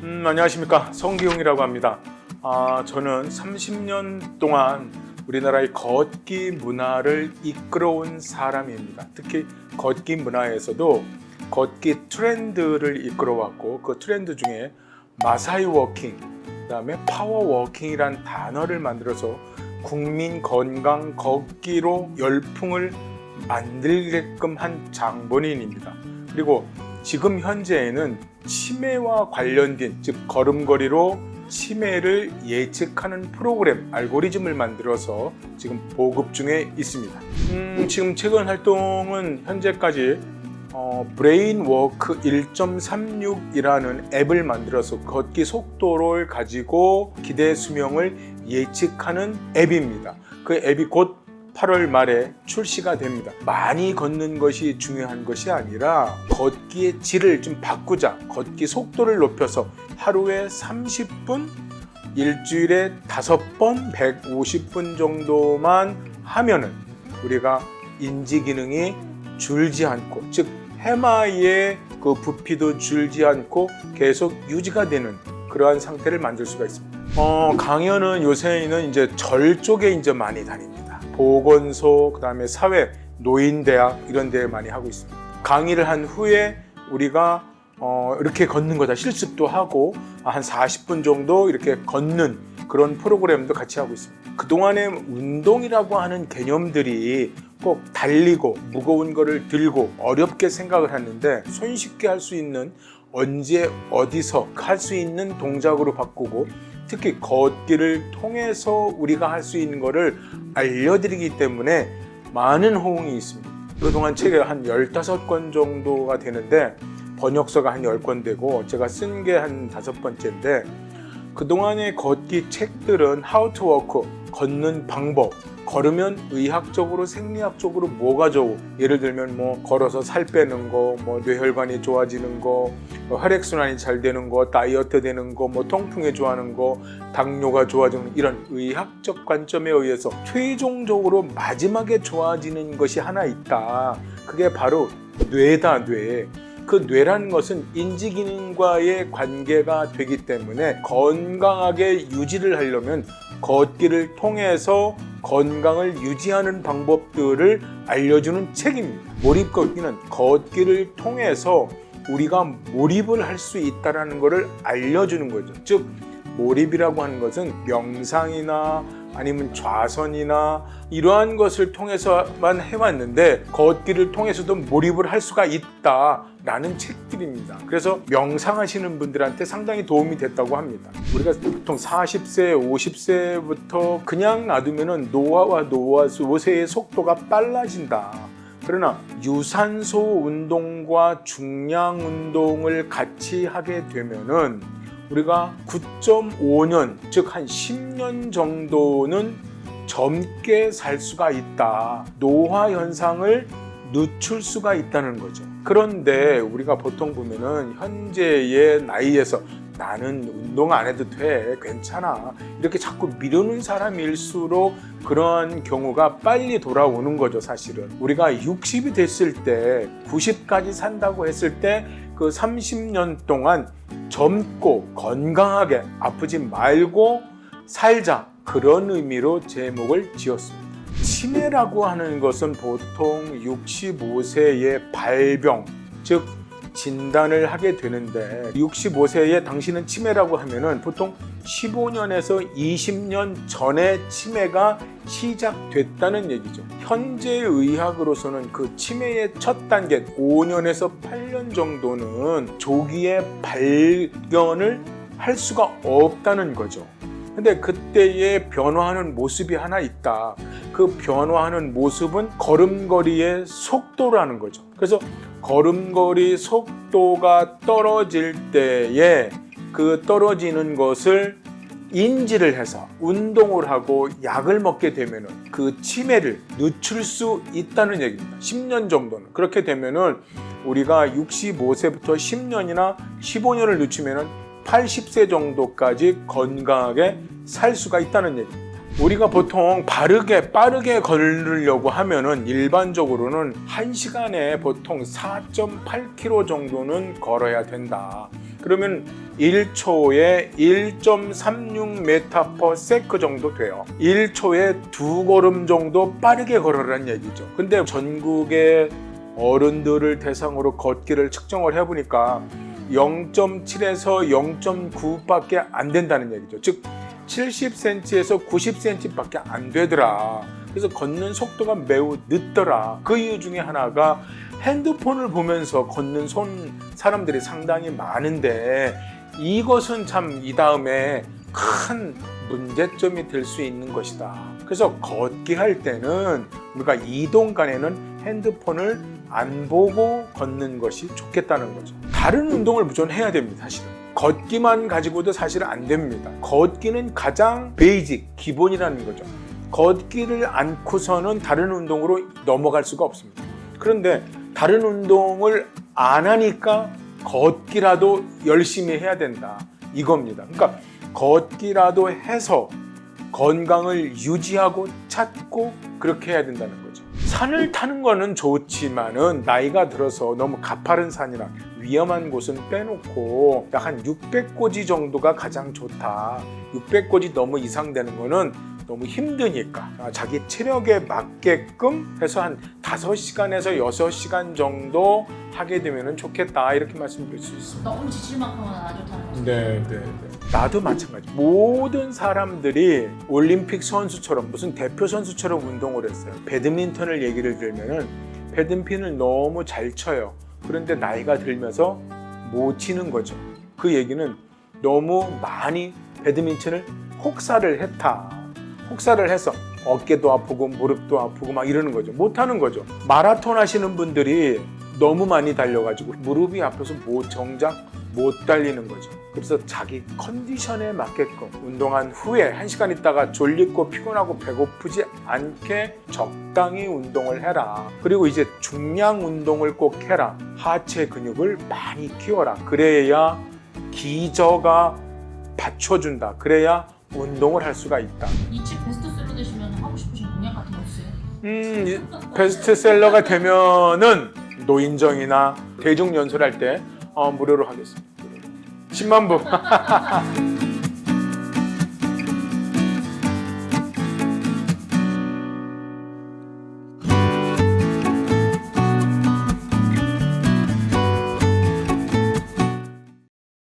안녕하십니까, 성기용이라고 합니다. 저는 30년 동안 우리나라의 걷기 문화를 이끌어온 사람입니다. 특히 걷기 문화에서도 걷기 트렌드를 이끌어왔고, 그 트렌드 중에 마사이 워킹, 그 다음에 파워 워킹이란 단어를 만들어서 국민 건강 걷기로 열풍을 만들게끔 한 장본인입니다. 그리고 지금 현재에는 치매와 관련된, 즉 걸음걸이로 치매를 예측하는 프로그램, 알고리즘을 만들어서 지금 보급 중에 있습니다. 지금 최근 활동은 현재까지 브레인워크 1.36이라는 앱을 만들어서 걷기 속도를 가지고 기대 수명을 예측하는 앱입니다. 그 앱이 곧 8월 말에 출시가 됩니다. 많이 걷는 것이 중요한 것이 아니라 걷기의 질을 좀 바꾸자, 걷기 속도를 높여서 하루에 30분, 일주일에 5번 150분 정도만 하면은 우리가 인지 기능이 줄지 않고, 즉 해마의 그 부피도 줄지 않고 계속 유지가 되는 그러한 상태를 만들 수가 있습니다. 강연은 요새는 이제 절 쪽에 이제 많이 다닙니다. 보건소, 그 다음에 사회, 노인대학 이런 데 많이 하고 있습니다. 강의를 한 후에 우리가 이렇게 걷는 거다 실습도 하고 한 40분 정도 이렇게 걷는 그런 프로그램도 같이 하고 있습니다. 그동안에 운동이라고 하는 개념들이 꼭 달리고 무거운 거를 들고 어렵게 생각을 했는데, 손쉽게 할 수 있는, 언제 어디서 할 수 있는 동작으로 바꾸고, 특히 걷기를 통해서 우리가 할 수 있는 거를 알려드리기 때문에 많은 호응이 있습니다. 그동안 책이 한 15권 정도가 되는데 번역서가 한 10권 되고 제가 쓴 게 한 5번째인데, 그동안의 걷기 책들은 How to Walk, 걷는 방법, 걸으면 의학적으로 생리학적으로 뭐가 좋고, 예를 들면 뭐 걸어서 살 빼는 거, 뭐 뇌혈관이 좋아지는 거, 혈액순환이 잘 되는 거, 다이어트 되는 거, 뭐 통풍에 좋아하는 거, 당뇨가 좋아지는, 이런 의학적 관점에 의해서 최종적으로 마지막에 좋아지는 것이 하나 있다. 그게 바로 뇌다, 뇌. 그 뇌라는 것은 인지기능과의 관계가 되기 때문에 건강하게 유지를 하려면 걷기를 통해서 건강을 유지하는 방법들을 알려주는 책입니다. 몰입 걷기는 걷기를 통해서 우리가 몰입을 할 수 있다는 것을 알려주는 거죠. 즉 몰입이라고 하는 것은 명상이나 아니면 좌선이나 이러한 것을 통해서만 해왔는데, 걷기를 통해서도 몰입을 할 수가 있다라는 책들입니다. 그래서 명상하시는 분들한테 상당히 도움이 됐다고 합니다. 우리가 보통 40세, 50세부터 그냥 놔두면 노화와 노쇠의 속도가 빨라진다. 그러나 유산소 운동과 중량 운동을 같이 하게 되면은 우리가 9.5년, 즉 한 10년 정도는 젊게 살 수가 있다. 노화 현상을 늦출 수가 있다는 거죠. 그런데 우리가 보통 보면은 현재의 나이에서 나는 운동 안 해도 돼, 괜찮아, 이렇게 자꾸 미루는 사람일수록 그러한 경우가 빨리 돌아오는 거죠. 사실은 우리가 60이 됐을 때, 90까지 산다고 했을 때 그 30년 동안 젊고 건강하게 아프지 말고 살자, 그런 의미로 제목을 지었습니다. 치매라고 하는 것은 보통 65세의 발병, 즉 진단을 하게 되는데, 65세에 당신은 치매라고 하면은 보통 15년에서 20년 전에 치매가 시작됐다는 얘기죠. 현재 의학으로서는 그 치매의 첫 단계 5년에서 8년 정도는 조기에 발견을 할 수가 없다는 거죠. 근데 그때의 변화하는 모습이 하나 있다. 그 변화하는 모습은 걸음걸이의 속도라는 거죠. 그래서 걸음걸이 속도가 떨어질 때에 그 떨어지는 것을 인지를 해서 운동을 하고 약을 먹게 되면은 그 치매를 늦출 수 있다는 얘기입니다. 10년 정도는. 그렇게 되면은 우리가 65세부터 10년이나 15년을 늦추면은 80세 정도까지 건강하게 살 수가 있다는 얘기입니다. 우리가 보통 빠르게 걸으려고 하면은 일반적으로는 1시간에 보통 4.8km 정도는 걸어야 된다. 그러면 1초에 1.36m/s 정도 돼요. 1초에 2걸음 정도 빠르게 걸으라는 얘기죠. 근데 전국의 어른들을 대상으로 걷기를 측정을 해보니까 0.7에서 0.9밖에 안 된다는 얘기죠. 즉 70cm에서 90cm밖에 안 되더라. 그래서 걷는 속도가 매우 늦더라. 그 이유 중에 하나가 핸드폰을 보면서 걷는 사람들이 상당히 많은데, 이것은 참 이 다음에 큰 문제점이 될 수 있는 것이다. 그래서 걷기 할 때는 우리가 이동 간에는 핸드폰을 안 보고 걷는 것이 좋겠다는 거죠. 다른 운동을 무조건 해야 됩니다. 사실은 걷기만 가지고도 사실은 안 됩니다. 걷기는 가장 베이직, 기본이라는 거죠. 걷기를 않고서는 다른 운동으로 넘어갈 수가 없습니다. 그런데 다른 운동을 안 하니까 걷기라도 열심히 해야 된다, 이겁니다. 그러니까 걷기라도 해서 건강을 유지하고 찾고 그렇게 해야 된다는 거죠. 산을 타는 거는 좋지만은 나이가 들어서 너무 가파른 산이나 위험한 곳은 빼놓고 약 한 600고지 정도가 가장 좋다. 600고지 너무 이상 되는 거는 너무 힘드니까 자기 체력에 맞게끔 해서 한 5시간에서 6시간 정도 하게 되면 좋겠다, 이렇게 말씀드릴 수 있습니다. 너무 지칠 만큼은 안 좋다는 거죠? 네. 나도 마찬가지. 모든 사람들이 올림픽 선수처럼 무슨 대표 선수처럼 운동을 했어요. 배드민턴을 얘기를 들면은 배드민턴을 너무 잘 쳐요. 그런데 나이가 들면서 못 치는 거죠. 그 얘기는 너무 많이 배드민턴을 혹사를 했다. 혹사를 해서 어깨도 아프고 무릎도 아프고 막 이러는 거죠. 못하는 거죠. 마라톤 하시는 분들이 너무 많이 달려가지고 무릎이 아파서 정작 못 달리는 거죠. 그래서 자기 컨디션에 맞게끔 운동한 후에 1시간 있다가 졸리고 피곤하고 배고프지 않게 적당히 운동을 해라. 그리고 이제 중량 운동을 꼭 해라. 하체 근육을 많이 키워라. 그래야 기저가 받쳐준다. 그래야 운동을 할 수가 있다. 이 책 베스트셀러 되시면 하고 싶으신 공약 같은 거 있어요? 베스트셀러가 되면은 노인정이나 대중연설할 때 무료로 하겠습니다. 10만 부.